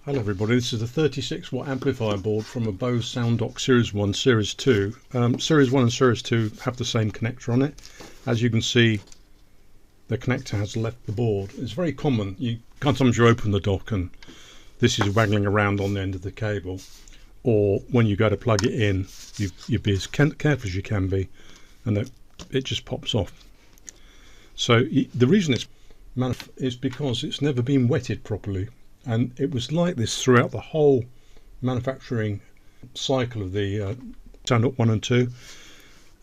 Hello everybody, this is a 36 watt amplifier board from a Bose SoundDock Series 1, Series 2. Series 1 and Series 2 have the same connector on it. As you can see, the connector has left the board. It's very common. Sometimes you open the dock and this is waggling around on the end of the cable, or when you go to plug it in, you be as careful as you can be, and it just pops off. So the reason it's is because it's never been wetted properly. And it was like this throughout the whole manufacturing cycle of the SoundDock 1 and 2.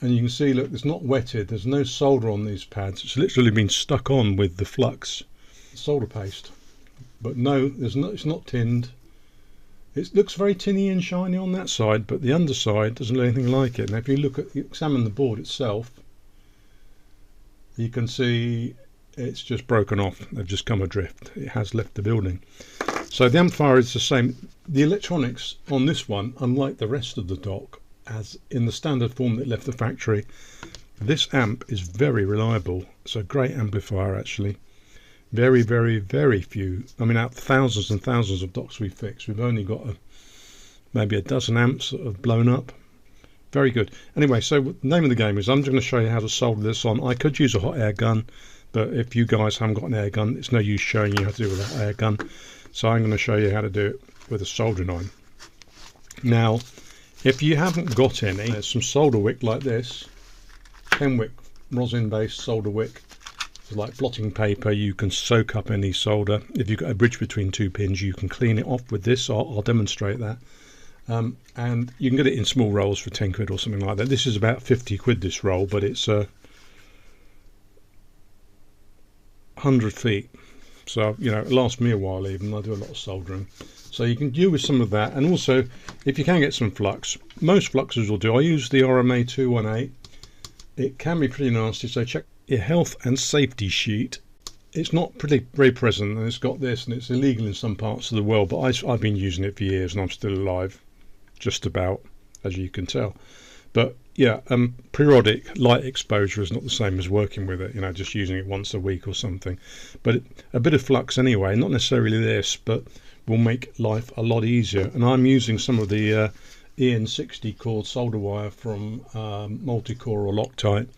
And you can see, look, it's not wetted. There's no solder on these pads. It's literally been stuck on with the flux solder paste. But no, it's not tinned. It looks very tinny and shiny on that side, but the underside doesn't look anything like it. Now, if you examine the board itself, you can see it's just broken off. They've just come adrift. It has left the building. So the amplifier is the same. The electronics on this one, unlike the rest of the dock, as in the standard form that left the factory, this amp is very reliable. It's a great amplifier actually. Very, very, very few. I mean, out of thousands and thousands of docks we've fixed, we've only got maybe a dozen amps that have blown up. Very good. Anyway, so the name of the game is, I'm just going to show you how to solder this on. I could use a hot air gun, but if you guys haven't got an air gun, it's no use showing you how to do it with that air gun. So I'm going to show you how to do it with a soldering iron. Now, if you haven't got any, there's some solder wick like this, 10 wick rosin based solder wick. It's like blotting paper. You can soak up any solder. If you've got a bridge between two pins, you can clean it off with this. I'll demonstrate that. And you can get it in small rolls for 10 quid or something like that. This is about 50 quid this roll, but it's 100 feet. So, you know, it lasts me a while even. I do a lot of soldering. So you can do with some of that. And also, if you can get some flux, most fluxes will do. I use the RMA 218. It can be pretty nasty, so check your health and safety sheet. It's not very present, and it's got this, and it's illegal in some parts of the world, but I've been using it for years and I'm still alive, just about, as you can tell. But yeah, periodic light exposure is not the same as working with it, you know, just using it once a week or something. But a bit of flux anyway, not necessarily this, but will make life a lot easier. And I'm using some of the EN60 cord solder wire from Multicore or Loctite,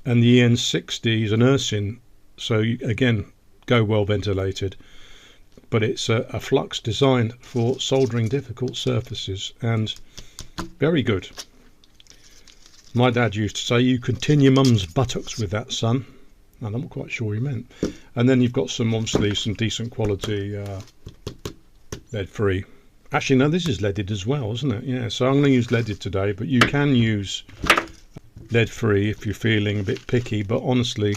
and the EN60 is an Ursin, so again, go well ventilated. But it's a flux designed for soldering difficult surfaces, and very good. My dad used to say, you can tin your mum's buttocks with that, son. And I'm not quite sure what he meant. And then you've got obviously some decent quality lead free. Actually, no, this is leaded as well, isn't it? Yeah, so I'm going to use leaded today, but you can use lead free if you're feeling a bit picky. But honestly,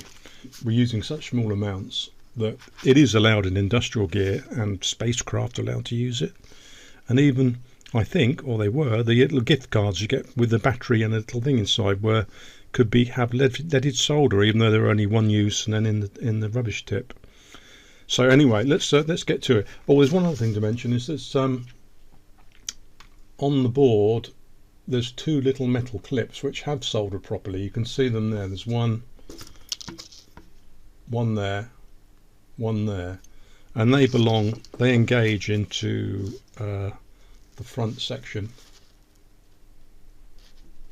we're using such small amounts that it is allowed in industrial gear, and spacecraft allowed to use it. And even, I think, or they were, the little gift cards you get with the battery and a little thing inside could have leaded solder, even though they're only one use and then in the rubbish tip. So anyway, let's get to it. Oh, there's one other thing to mention, is that on the board there's two little metal clips which have soldered properly. You can see them there. There's one there, one there, and they engage into the front section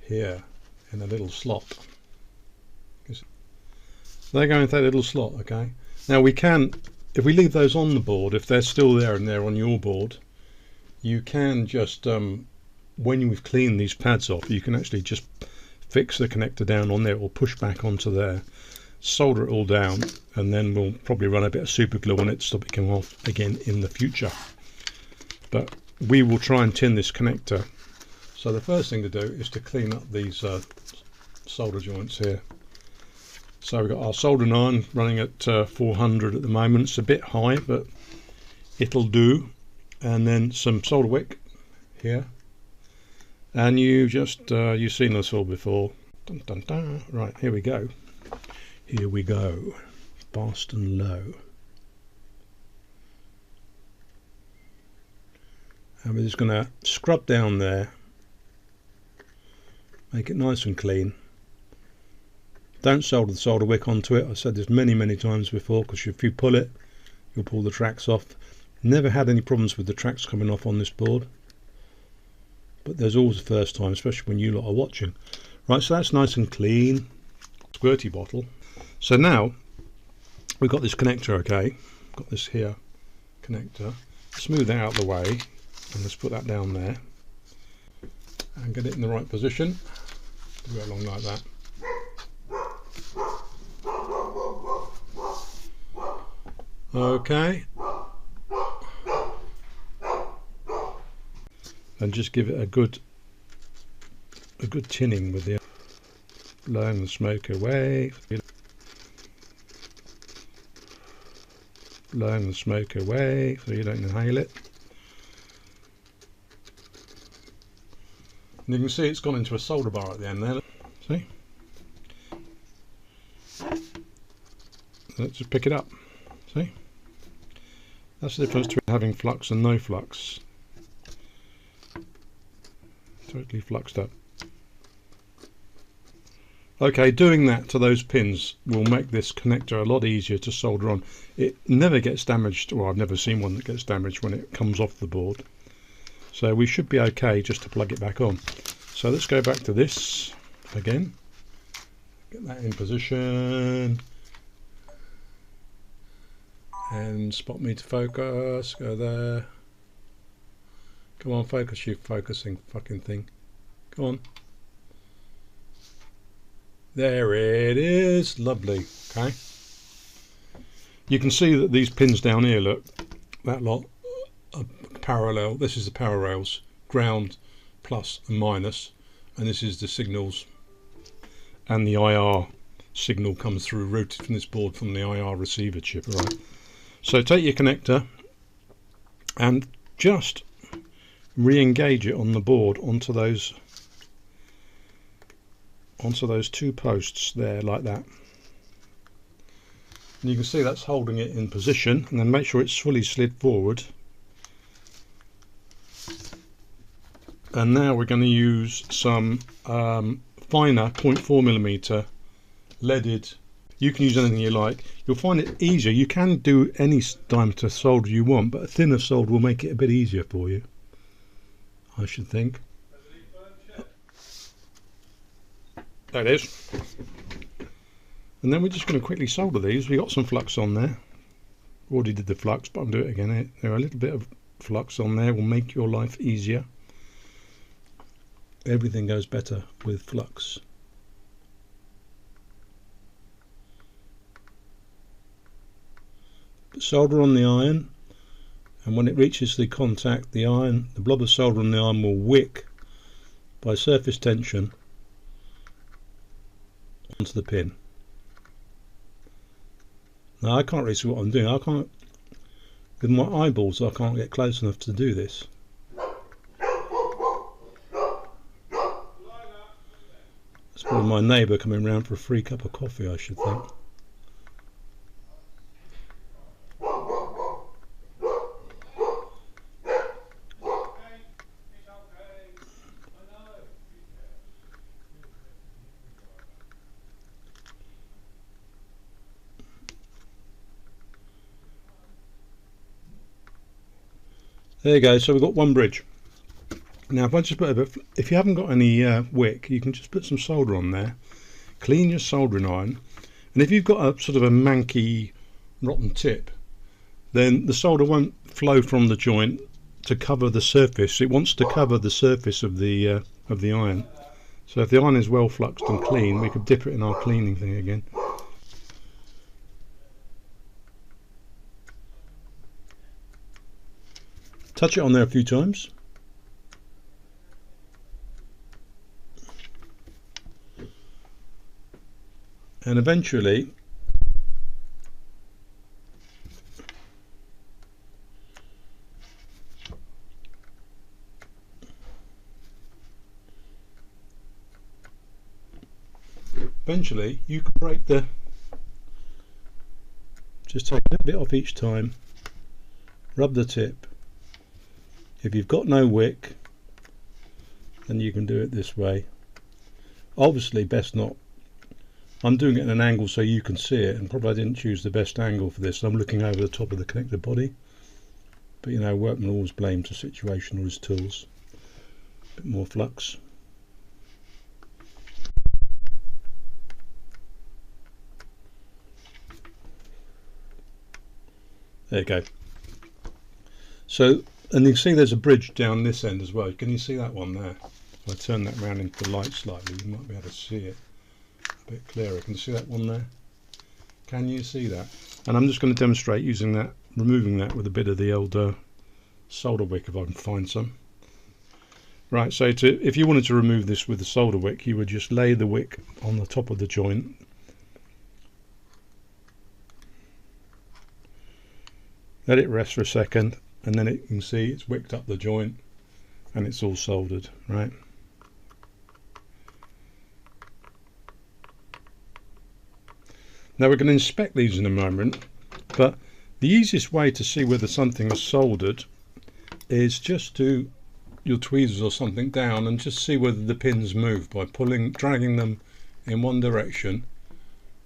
here in a little slot. They go into that little slot. Okay, now we can, if we leave those on the board, if they're still there and they're on your board, you can just when we've cleaned these pads off, you can actually just fix the connector down on there or push back onto there, solder it all down, and then we'll probably run a bit of super glue on it to stop it coming off again in the future. But we will try and tin this connector. So the first thing to do is to clean up these solder joints here. So we've got our soldering iron running at 400 at the moment. It's a bit high, but it'll do. And then some solder wick here. And you just, you've seen this all before. Dun, dun, dun. Right, here we go. Here we go. Fast and low. And we're just going to scrub down there, make it nice and clean. Don't solder the solder wick onto it. I've said this many times before, because if you pull it, you'll pull the tracks off. Never had any problems with the tracks coming off on this board, but there's always the first time, especially when you lot are watching. Right, so that's nice and clean, squirty bottle. So now we've got this connector, okay, got this here connector. Smooth that out of the way, and let's put that down there and get it in the right position. Do it along like that. Okay, and just give it a good tinning with the blowing the smoke away, blowing the smoke away so you don't inhale it. And you can see it's gone into a solder bar at the end there. See? Let's just pick it up. See? That's the difference between having flux and no flux. Totally fluxed up. Okay, doing that to those pins will make this connector a lot easier to solder on. It never gets damaged, or I've never seen one that gets damaged when it comes off the board. So we should be okay just to plug it back on. So let's go back to this again. Get that in position. And spot meter focus, go there. Come on, focus, you focusing fucking thing. Come on. There it is, lovely. Okay, you can see that these pins down here, look, that lot are parallel. This is the power rails, ground, plus and minus, and this is the signals, and the IR signal comes through routed from this board from the IR receiver chip. All right, so take your connector and just re-engage it on the board onto those two posts there, like that. And you can see that's holding it in position, and then make sure it's fully slid forward. And now we're going to use some finer 0.4mm leaded. You can use anything you like. You'll find it easier. You can do any diameter solder you want, but a thinner solder will make it a bit easier for you, I should think. There it is. And then we're just going to quickly solder these. We got some flux on there. Already did the flux, but I'll do it again. There are a little bit of flux on there. Will make your life easier. Everything goes better with flux. Solder on the iron, and when it reaches the contact, the iron, the blob of solder on the iron will wick by surface tension onto the pin. Now I can't really see what I'm doing. I can't, with my eyeballs I can't get close enough to do this. That's probably my neighbour coming round for a free cup of coffee, I should think. There you go, so we've got one bridge. Now if I just put a bit, if you haven't got any wick, you can just put some solder on there, clean your soldering iron, and if you've got a sort of a manky rotten tip, then the solder won't flow from the joint to cover the surface. It wants to cover the surface of the iron. So if the iron is well fluxed and clean, we could dip it in our cleaning thing again. Touch it on there a few times. And eventually you can break the, just take a little bit off each time, rub the tip. If you've got no wick, then you can do it this way. Obviously best not. I'm doing it at an angle so you can see it, and probably I didn't choose the best angle for this. I'm looking over the top of the connector body. But you know, workman always blames the situation or his tools. A bit more flux. There you go. So, and you can see there's a bridge down this end as well. Can you see that one there? If I turn that round into the light slightly, you might be able to see it a bit clearer. Can you see that one there? Can you see that? And I'm just going to demonstrate using that, removing that with a bit of the old solder wick if I can find some. Right, so if you wanted to remove this with the solder wick, you would just lay the wick on the top of the joint. Let it rest for a second, and then you can see it's wicked up the joint and it's all soldered, right? Now we're going to inspect these in a moment, but the easiest way to see whether something is soldered is just to your tweezers or something down and just see whether the pins move by dragging them in one direction,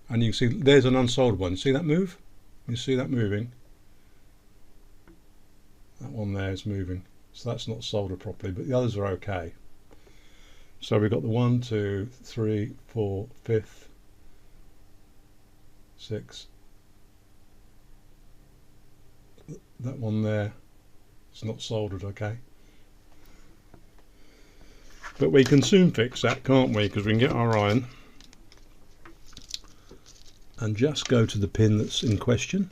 and you can see there's an unsoldered one. See that move? You see that moving? That one there is moving, so that's not soldered properly, but the others are okay. So we've got the 1, 2, 3, 4, 5th, 6. That one there, it's not soldered, okay. But we can soon fix that, can't we? Because we can get our iron and just go to the pin that's in question.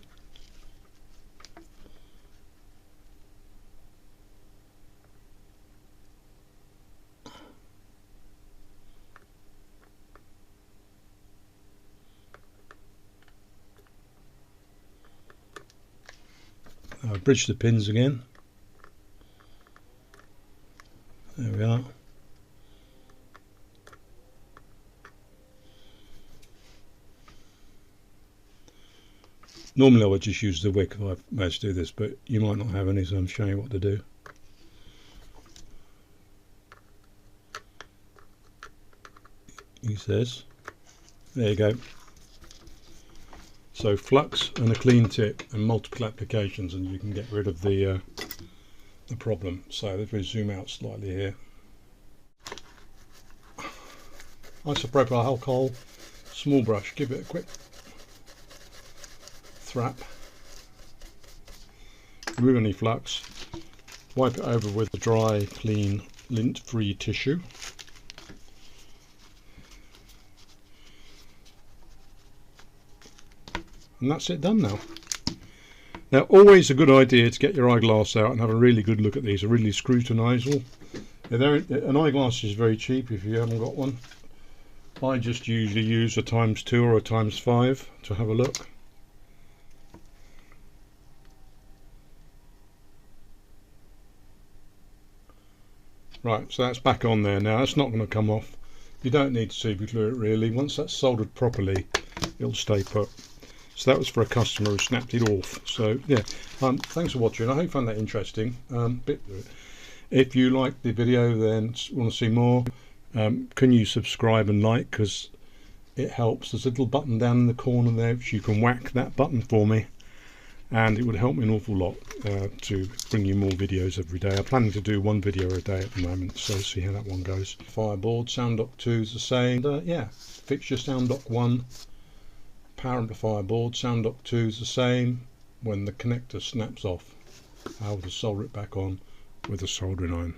I'll bridge the pins again. There we are. Normally I would just use the wick if I managed to do this, but you might not have any, so I'm showing you what to do. He says, there you go. So flux and a clean tip and multiple applications, and you can get rid of the problem. So if we zoom out slightly here, isopropyl alcohol, small brush, give it a quick thrap, remove any flux, wipe it over with a dry, clean, lint-free tissue. And that's it done now. Now, always a good idea to get your eyeglass out and have a really good look at these, a really scrutinise them. An eyeglass is very cheap if you haven't got one. I just usually use a ×2 or a ×5 to have a look. Right, so that's back on there now. That's not going to come off. You don't need to super glue it really. Once that's soldered properly, it'll stay put. So that was for a customer who snapped it off. So yeah, thanks for watching. I hope you found that interesting. If you liked the video, then want to see more, can you subscribe and like, because it helps. There's a little button down in the corner there which you can whack that button for me, and it would help me an awful lot to bring you more videos every day. I'm planning to do 1 video a day at the moment, so see how that one goes. Fireboard, Sound Dock 2 is the same. Yeah, fixture Sound Dock 1. Power amplifier board, Sound Dock 2 is the same. When the connector snaps off, how to solder it back on with a soldering iron.